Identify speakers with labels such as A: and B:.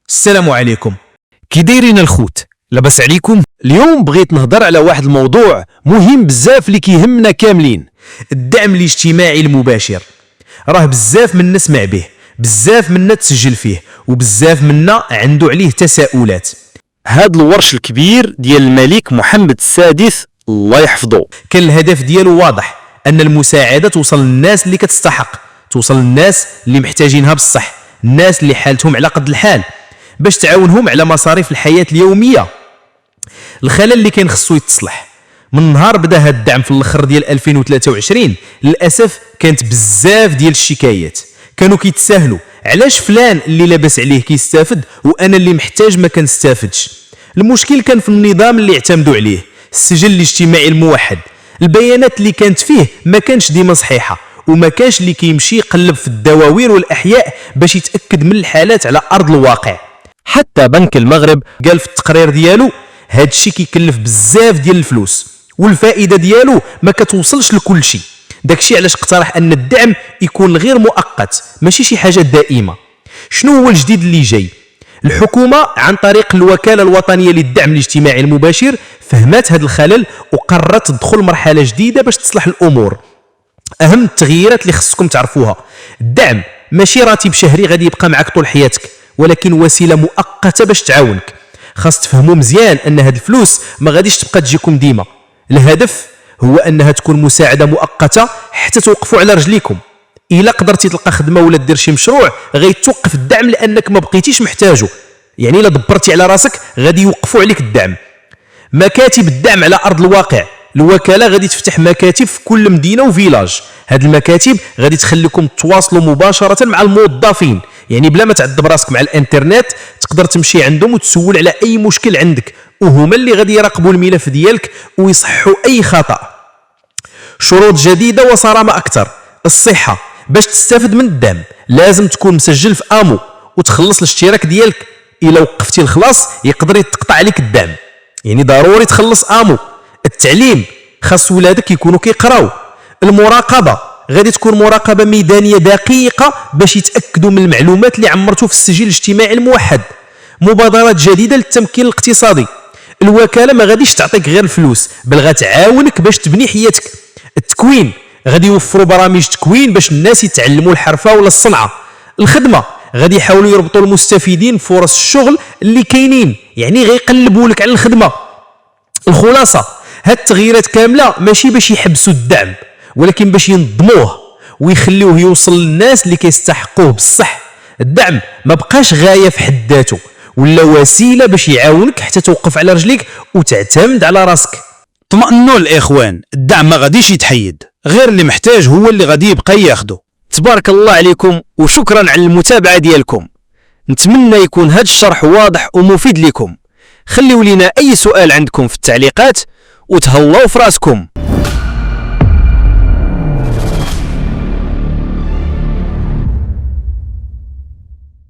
A: السلام عليكم.
B: كي دايرين الخوت؟ لاباس عليكم؟ اليوم بغيت نهضر على واحد الموضوع مهم بزاف اللي كيهمنا كاملين.
A: الدعم الاجتماعي المباشر راه بزاف منا سمع به، بزاف منا تسجل فيه، وبزاف منا عنده عليه تساؤلات.
B: هاد الورش الكبير ديال الملك محمد السادس الله يحفظه،
A: كان الهدف ديالو واضح، ان المساعده توصل للناس اللي كتستحق، توصل للناس اللي محتاجينها بصح، الناس اللي حالتهم على قد الحال، باش تعاونهم على مصاريف الحياه اليوميه. الخلل اللي كاين خصو يتصلح. من نهار بدا هاد الدعم في الاخر ديال 2023 للاسف كانت بزاف ديال الشكايات، كانوا كيتساهلوا علاش فلان اللي لاباس عليه كيستافد وانا اللي محتاج ما كنستافدش. المشكل كان في النظام اللي اعتمدوا عليه، السجل الاجتماعي الموحد. البيانات اللي كانت فيه ما كانش ديما صحيحه، وما كانش اللي كيمشي يقلب في الدواوين والاحياء باش يتاكد من الحالات على ارض الواقع.
B: حتى بنك المغرب
A: قال في التقرير ديالو هاد الشيء كيكلف بزاف ديال الفلوس، والفائده ديالو ما كتوصلش لكل شيء. داكشي علاش اقترح ان الدعم يكون غير مؤقت، ماشي شي حاجه دائمه. شنو هو الجديد اللي جاي؟ الحكومه عن طريق الوكاله الوطنيه للدعم الاجتماعي المباشر فهمت هذا الخلل وقررت تدخل مرحله جديده باش تصلح الامور. اهم التغييرات اللي خصكم تعرفوها: الدعم ماشي راتب شهري غادي يبقى معك طول حياتك، ولكن وسيله مؤقته باش تعاونك. خاص تفهموا مزيان ان هاد الفلوس ما غاديش تبقى تجيكم ديما. الهدف هو انها تكون مساعده مؤقته حتى توقفوا على رجليكم. الا قدرتي تلقى خدمه ولا دير شي مشروع غيتوقف الدعم لانك ما بقيتيش محتاجه، يعني الا دبرتي على راسك غادي يوقفوا عليك الدعم. مكاتب الدعم على ارض الواقع، الوكاله غادي تفتح مكاتب في كل مدينه وفيلاج. هاد المكاتب غادي تخليكم تواصلوا مباشره مع الموظفين، يعني بلا ما تعذب راسك مع الانترنت تقدر تمشي عندهم وتسول على اي مشكل عندك، وهما اللي غادي يراقبوا الملف ديالك ويصححوا اي خطا. شروط جديده وصرامه اكثر. الصحه، باش تستافد من الدعم لازم تكون مسجل في امو وتخلص الاشتراك ديالك. الا وقفتي الخلاص يقدر يتقطع عليك الدعم، يعني ضروري تخلص امو. التعليم، خاص ولادك يكونوا كيقراو. المراقبه، غادي تكون مراقبه ميدانيه دقيقه باش يتاكدوا من المعلومات اللي عمرتوا في السجل الاجتماعي الموحد. مبادرات جديده للتمكين الاقتصادي، الوكاله ما غاديش تعطيك غير الفلوس بل غتعاونك باش تبني حياتك. التكوين، غادي يوفروا برامج تكوين باش الناس يتعلموا الحرفه ولا الصنعه. الخدمه، غادي يحاولوا يربطوا المستفيدين بفرص الشغل اللي كاينين، يعني غيقلبوا لك على الخدمه. الخلاصه، هاد التغييرات كامله ماشي باش يحبسوا الدعم، ولكن باش ينظموه ويخليوه يوصل للناس اللي كيستحقوه بصح. الدعم ما بقاش غايه في حد ذاته، ولا وسيله باش يعاونك حتى توقف على رجليك وتعتمد على راسك.
B: طمئنوا الاخوان، الدعم ما غاديش يتحيد، غير اللي محتاج هو اللي غادي يبقى ياخده. تبارك الله عليكم وشكرا على المتابعه ديالكم. نتمنى يكون هذا الشرح واضح ومفيد لكم. خليوا لنا اي سؤال عندكم في التعليقات وتهلاو في راسكم.